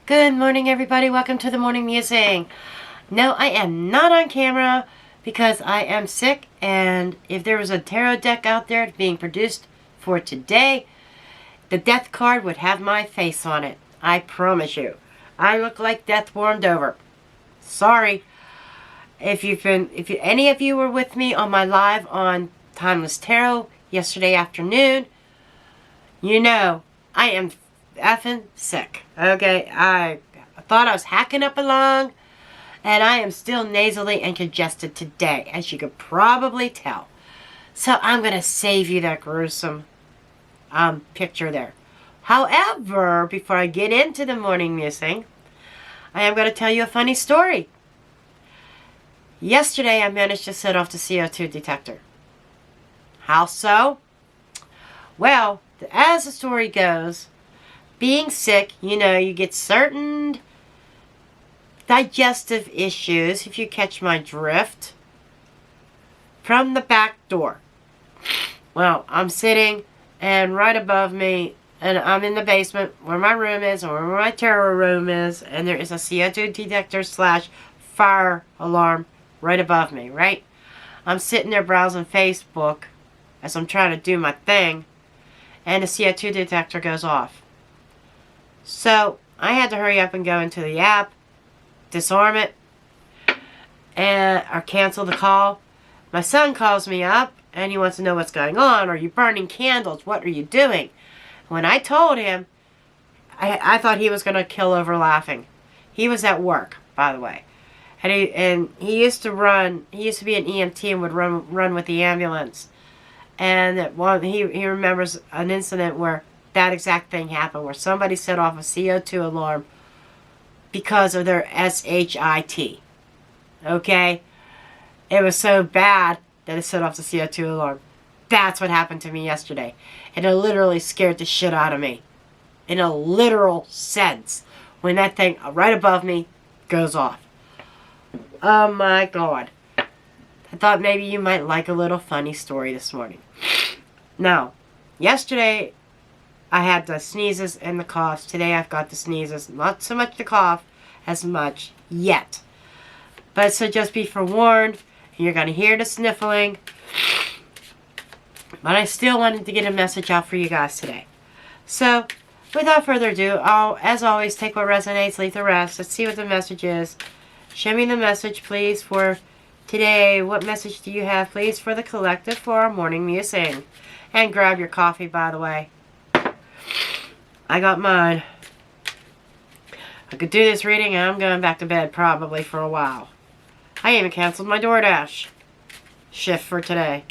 Good morning, everybody. Welcome to the morning musing. No, I am not on camera because I am sick, and if there was a tarot deck out there being produced for today, the death card would have my face on it. I promise you. I look like death warmed over. Sorry. If any of you were with me on my live on Timeless Tarot yesterday afternoon, you know I am effing sick. Okay, I thought I was hacking up a lung, and I am still nasally and congested today, as you could probably tell. So I'm going to save you that gruesome picture there. However, before I get into the morning musing, I am going to tell you a funny story. Yesterday, I managed to set off the CO2 detector. How so? Well, as the story goes, being sick, you get certain digestive issues, if you catch my drift, from the back door. Well, I'm sitting, and right above me, and I'm in the basement where my room is, or where my tarot room is, and there is a CO2 detector / fire alarm right above me, right? I'm sitting there browsing Facebook as I'm trying to do my thing, and the CO2 detector goes off. So I had to hurry up and go into the app, disarm it, or cancel the call. My son calls me up, and he wants to know what's going on. Are you burning candles? What are you doing? When I told him, I thought he was going to kill over laughing. He was at work, by the way. And he used to be an EMT and would run with the ambulance. And he remembers an incident where that exact thing happened, where somebody set off a CO2 alarm because of their SHIT. Okay? It was so bad that it set off the CO2 alarm. That's what happened to me yesterday. And it literally scared the shit out of me. In a literal sense. When that thing right above me goes off. Oh my God. I thought maybe you might like a little funny story this morning. Now, yesterday I had the sneezes and the coughs. Today I've got the sneezes. Not so much the cough as much yet. But so just be forewarned. You're going to hear the sniffling. But I still wanted to get a message out for you guys today. So, without further ado, I'll, as always, take what resonates, leave the rest. Let's see what the message is. Show me the message, please, for today. What message do you have, please, for the collective for our morning musing? And grab your coffee, by the way. I got mine. I could do this reading, and I'm going back to bed probably for a while. I even canceled my DoorDash shift for today.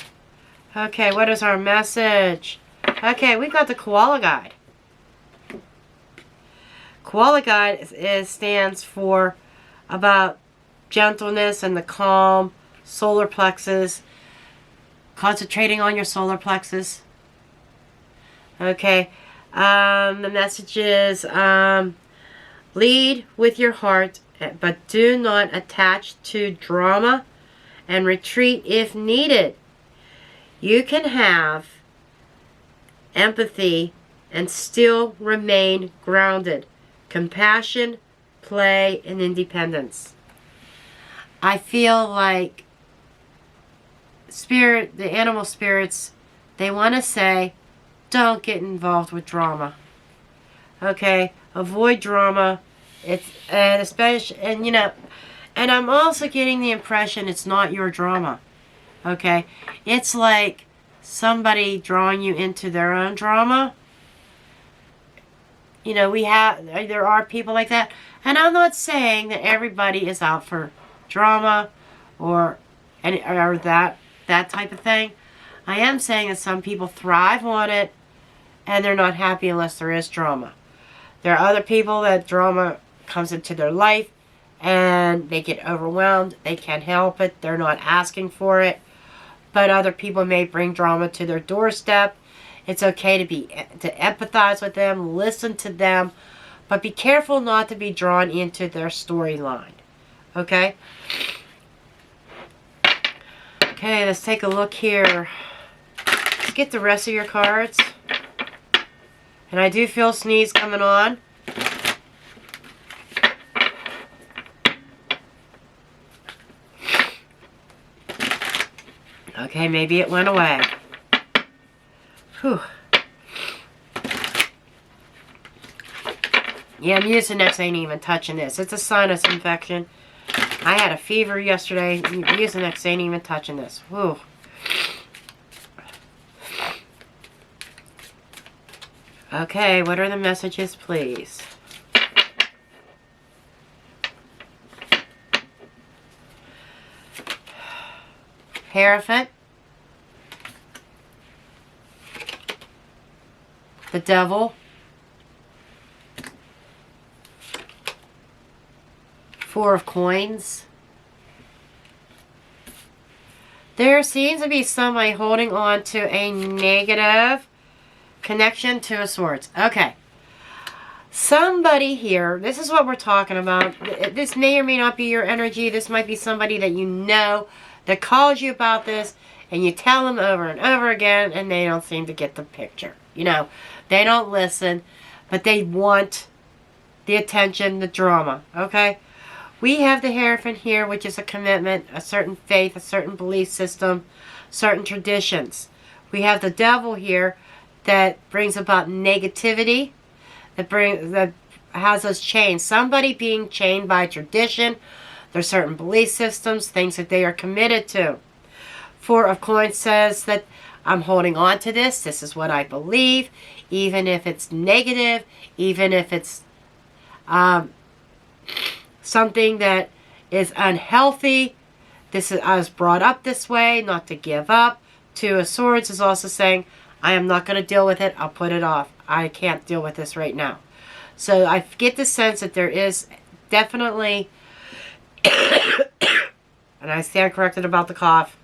Okay, what is our message? Okay, we've got the Koala Guide. Koala Guide stands for about gentleness and the calm, solar plexus, concentrating on your solar plexus. Okay, the message is lead with your heart, but do not attach to drama, and retreat if needed. You can have empathy and still remain grounded. Compassion, play, and independence. I feel like the animal spirits, they want to say, don't get involved with drama. Okay? Avoid drama. And I'm also getting the impression it's not your drama. Okay? It's like somebody drawing you into their own drama. There are people like that. And I'm not saying that everybody is out for drama or that type of thing. I am saying that some people thrive on it and they're not happy unless there is drama. There are other people that drama comes into their life and they get overwhelmed. They can't help it. They're not asking for it. But other people may bring drama to their doorstep. It's okay to empathize with them, listen to them, but be careful not to be drawn into their storyline. Okay? Okay, let's take a look here. Let's get the rest of your cards. And I do feel sneeze coming on. Okay, maybe it went away. Whew. Yeah, Mucinex ain't even touching this. It's a sinus infection. I had a fever yesterday. Mucinex ain't even touching this. Whew. Okay, what are the messages, please? Hierophant. The Devil. Four of Coins. There seems to be somebody holding on to a negative connection to a Swords. Okay. Somebody here, this is what we're talking about. This may or may not be your energy. This might be somebody that you know that calls you about this, and you tell them over and over again, and they don't seem to get the picture. You know, they don't listen, but they want the attention, the drama. Okay? We have the Hierophant here, which is a commitment, a certain faith, a certain belief system, certain traditions. We have the Devil here that brings about negativity, that has us chained. Somebody being chained by tradition, there's certain belief systems, things that they are committed to. Four of Coins says that I'm holding on to this. This is what I believe, even if it's negative, even if it's something that is unhealthy. I was brought up this way, not to give up. Two of Swords is also saying, I am not going to deal with it. I'll put it off. I can't deal with this right now. So I get the sense that there is definitely, and I stand corrected about the cough,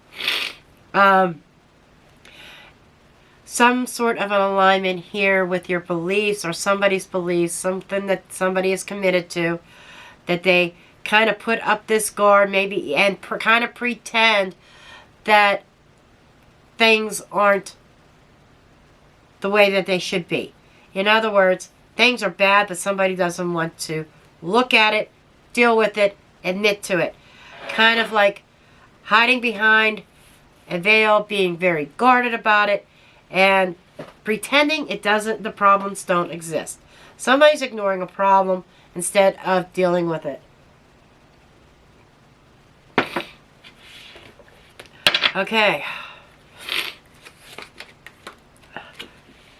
some sort of an alignment here with your beliefs or somebody's beliefs, something that somebody is committed to, that they kind of put up this guard maybe and kind of pretend that things aren't the way that they should be. In other words, things are bad, but somebody doesn't want to look at it, deal with it, admit to it. Kind of like hiding behind a veil, being very guarded about it, and pretending the problems don't exist. Somebody's ignoring a problem instead of dealing with it. Okay.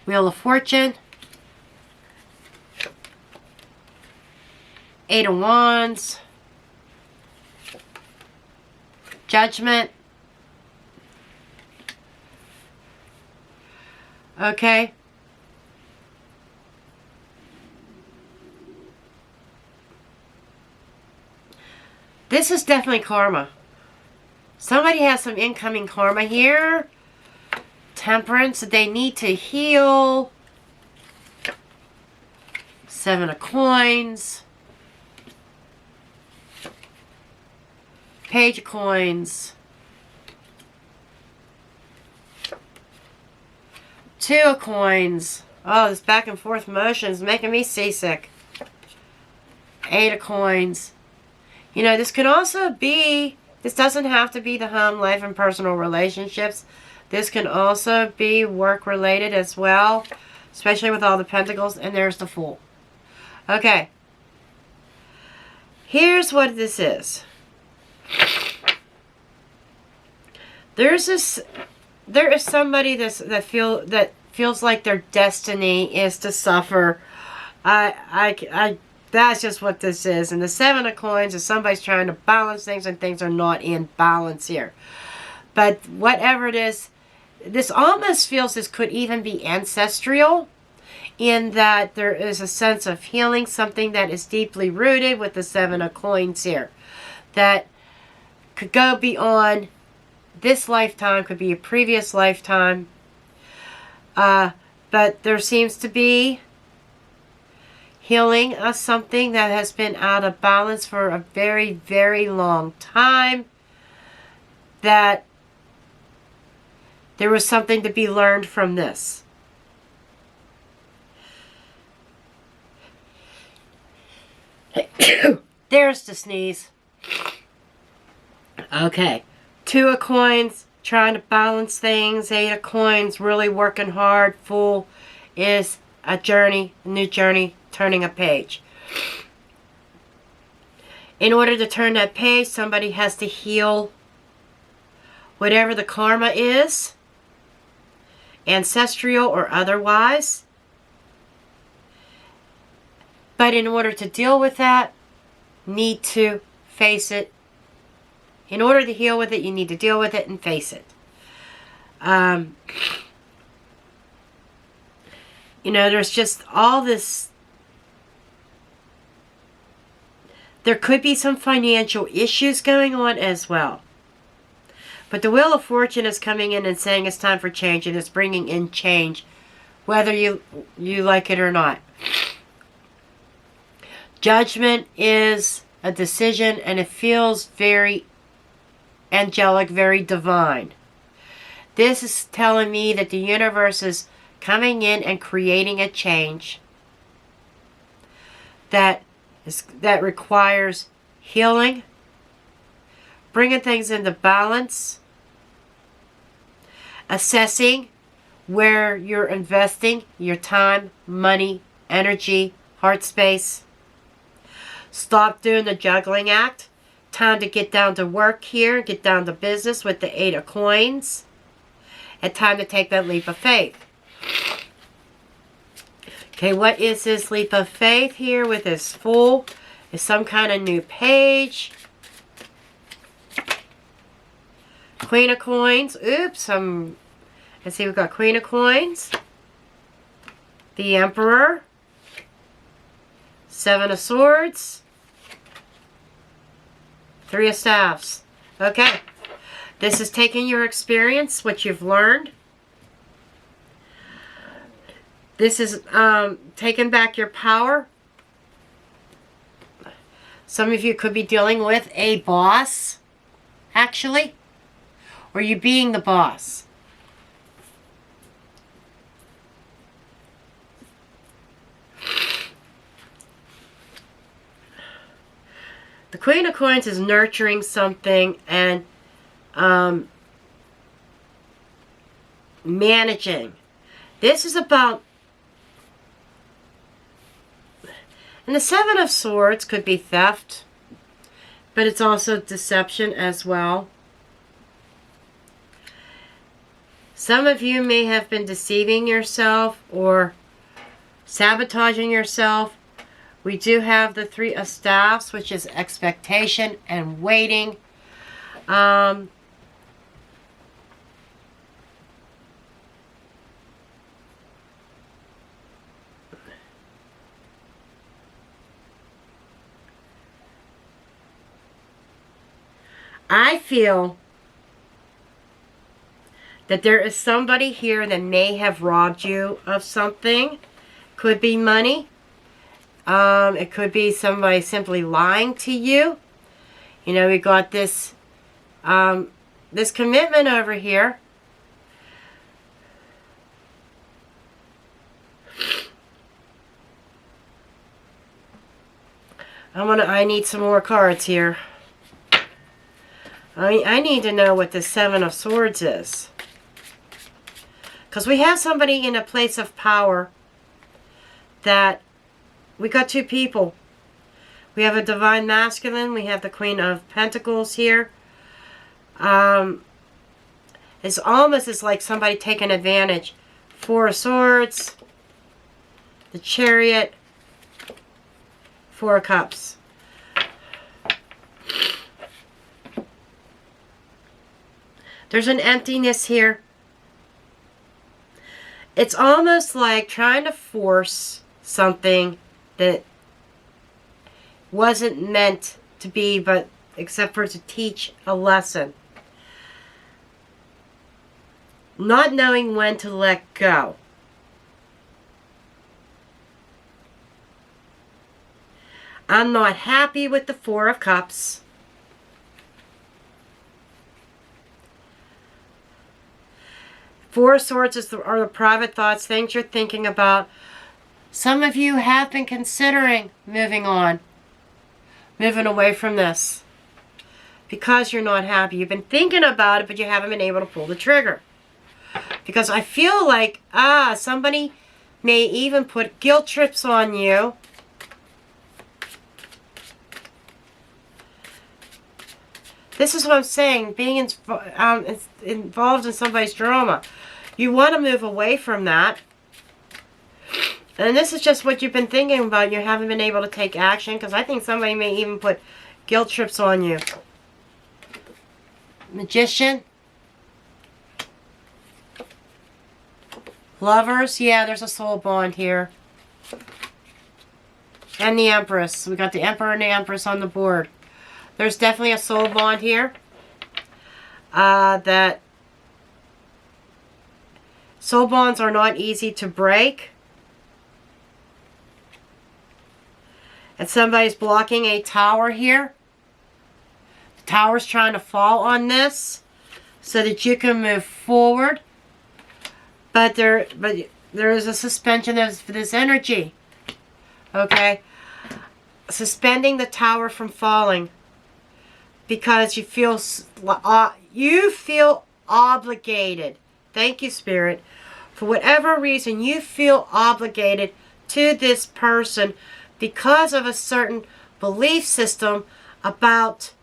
Wheel of Fortune. Eight of Wands. Judgment. Okay. This is definitely karma. Somebody has some incoming karma here. Temperance that they need to heal. Seven of Coins. Page of Coins. Two of Coins. Oh, this back and forth motion is making me seasick. Eight of Coins. You know, this could also be, this doesn't have to be the home life and personal relationships. This can also be work related as well, especially with all the pentacles. And there's the Fool. Okay. Here's what this is. There is somebody that feels like their destiny is to suffer. That's just what this is. And the Seven of Coins is somebody's trying to balance things, and things are not in balance here. But whatever it is, this almost feels this could even be ancestral, in that there is a sense of healing, something that is deeply rooted with the Seven of Coins here, that could go beyond this lifetime, could be a previous lifetime. But there seems to be healing of something that has been out of balance for a very, very long time. That there was something to be learned from this. There's the sneeze. Okay. Two of Coins, trying to balance things. Eight of Coins, really working hard. Fool is a journey, a new journey, turning a page. In order to turn that page, somebody has to heal whatever the karma is, ancestral or otherwise. But in order to deal with that, need to face it. In order to heal with it, you need to deal with it and face it. You know, there's just all this. There could be some financial issues going on as well. But the Wheel of Fortune is coming in and saying it's time for change, and it's bringing in change, whether you like it or not. Judgment is a decision, and it feels very angelic, very divine. This is telling me that the universe is coming in and creating a change that requires healing, bringing things into balance, assessing where you're investing your time, money, energy, heart space. Stop doing the juggling act. Time to get down to work here, get down to business with the Eight of Coins. And time to take that leap of faith. Okay, what is this leap of faith here with this Fool? Is some kind of new page. Queen of Coins. Oops, let's see, we've got Queen of Coins. The Emperor. Seven of Swords. Three of Staffs. Okay. This is taking your experience, what you've learned. This is taking back your power. Some of you could be dealing with a boss, actually. Or you being the boss. The Queen of Coins is nurturing something and managing. This is about... And the Seven of Swords could be theft, but it's also deception as well. Some of you may have been deceiving yourself or sabotaging yourself. We do have the Three of Staffs, which is expectation and waiting. I feel that there is somebody here that may have robbed you of something. Could be money. It could be somebody simply lying to you. You know, we got this this commitment over here. I need some more cards here. I need to know what the Seven of Swords is. Because we have somebody in a place of power that... We got two people. We have a Divine Masculine. We have the Queen of Pentacles here. It's almost as like somebody taking advantage. Four of Swords. The Chariot. Four of Cups. There's an emptiness here. It's almost like trying to force something that wasn't meant to be, but except for to teach a lesson. Not knowing when to let go. I'm not happy with the Four of Cups. Four of Swords are the private thoughts, things you're thinking about. Some of you have been considering moving on. Moving away from this. because you're not happy. You've been thinking about it, but you haven't been able to pull the trigger. Because I feel like, somebody may even put guilt trips on you. This is what I'm saying, being involved in somebody's drama. You want to move away from that. And this is just what you've been thinking about. You haven't been able to take action, because I think somebody may even put guilt trips on you. Magician. Lovers. Yeah, there's a soul bond here. And the Empress. We got the Emperor and the Empress on the board. There's definitely a soul bond here. That soul bonds are not easy to break. And somebody's blocking a tower here. The tower's trying to fall on this so that you can move forward. But there is a suspension of this energy. Okay? Suspending the tower from falling. Because you feel obligated. Thank you, Spirit. For whatever reason, you feel obligated to this person because of a certain belief system about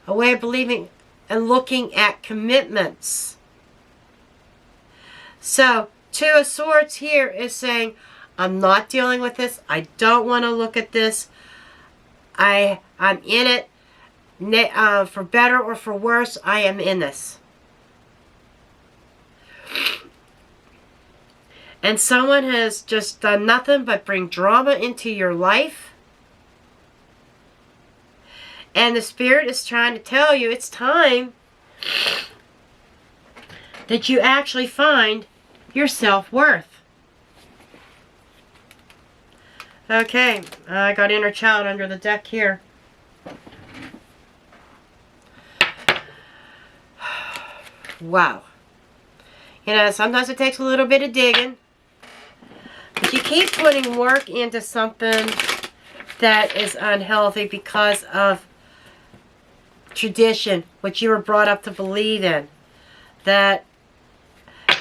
a way of believing and looking at commitments. So, Two of Swords here is saying, I'm not dealing with this. I don't want to look at this. I'm in it. For better or for worse, I am in this. And someone has just done nothing but bring drama into your life. And the Spirit is trying to tell you it's time that you actually find your self-worth. Okay, I got Inner Child under the deck here. Wow. You know, sometimes it takes a little bit of digging. But you keep putting work into something that is unhealthy because of tradition, what you were brought up to believe in. That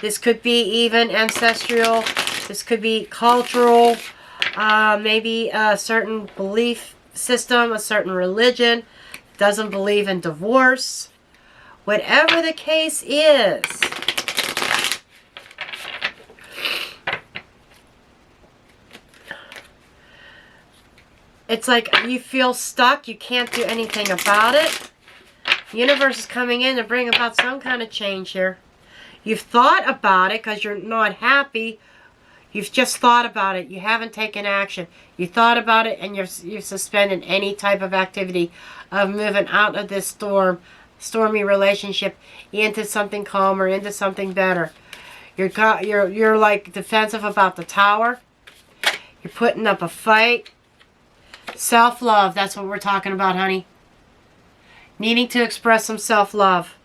this could be even ancestral, this could be cultural, maybe a certain belief system, a certain religion doesn't believe in divorce. Whatever the case is, it's like you feel stuck, you can't do anything about it. The universe is coming in to bring about some kind of change here. You've thought about it because you're not happy. You've just thought about it. You haven't taken action. You thought about it and you've suspended any type of activity of moving out of this stormy relationship into something calmer, into something better. You're like defensive about the tower. You're putting up a fight. Self-love, that's what we're talking about, honey. Needing to express some self-love.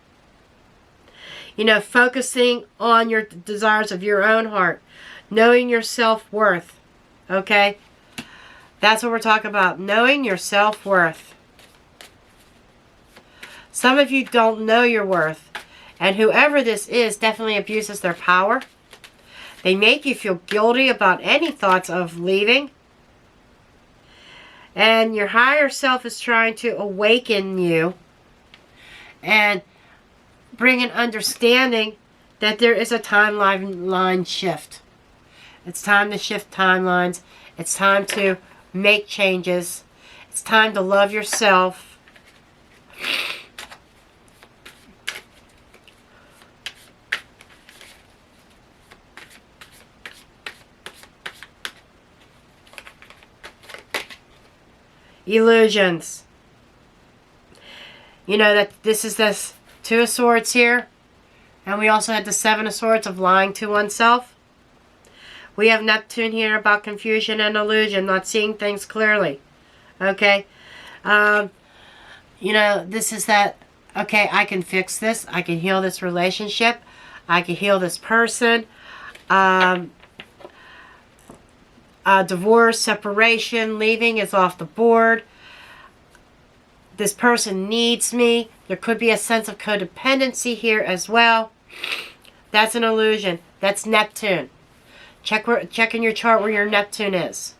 You know, focusing on your desires of your own heart. Knowing your self-worth. Okay? That's what we're talking about. Knowing your self-worth. Some of you don't know your worth. And whoever this is definitely abuses their power. They make you feel guilty about any thoughts of leaving. And your higher self is trying to awaken you and bring an understanding that there is a timeline shift. It's time to shift timelines. It's time to make changes. It's time to love yourself. Illusions. You know that this is this Two of Swords here. And we also had the Seven of Swords of lying to oneself. We have Neptune here about confusion and illusion, not seeing things clearly. Okay? You know, this is that, okay, I can fix this. I can heal this relationship. I can heal this person. Divorce, separation, leaving is off the board. this person needs me. There could be a sense of codependency here as well. That's an illusion. That's Neptune. Check in your chart where your Neptune is.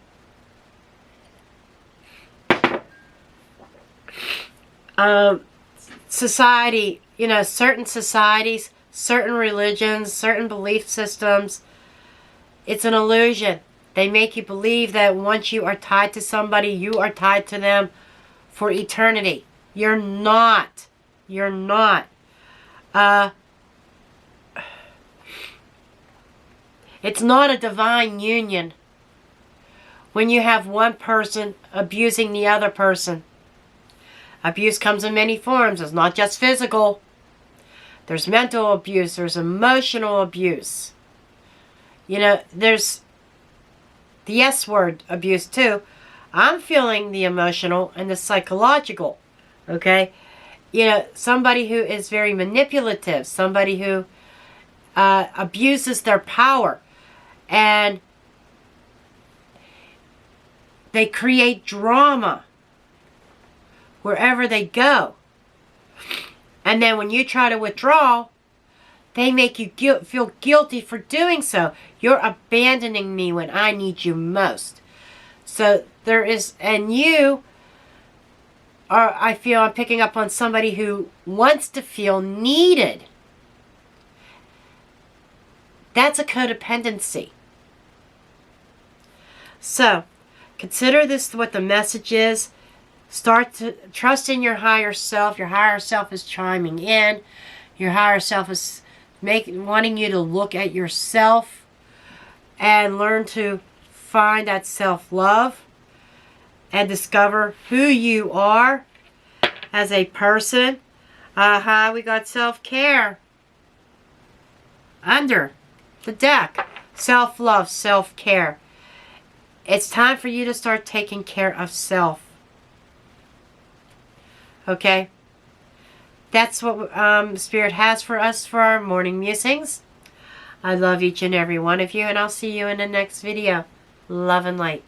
Society, certain societies, certain religions, certain belief systems, it's an illusion. They make you believe that once you are tied to somebody, you are tied to them for eternity. You're not. You're not. It's not a divine union when you have one person abusing the other person. Abuse comes in many forms. It's not just physical. There's mental abuse. There's emotional abuse. There's the S word abuse too. I'm feeling the emotional and the psychological. Okay? Somebody who is very manipulative. Somebody who abuses their power. And they create drama wherever they go. And then when you try to withdraw, they make you feel guilty for doing so. You're abandoning me when I need you most. So there is, and you are, I feel I'm picking up on somebody who wants to feel needed. That's a codependency. So, consider this what the message is. Start to trust in your higher self. Your higher self is chiming in. Your higher self is wanting you to look at yourself and learn to find that self-love and discover who you are as a person. We got self-care under the deck. Self-love, self-care. It's time for you to start taking care of self. Okay? That's what Spirit has for us for our morning musings. I love each and every one of you, and I'll see you in the next video. Love and light.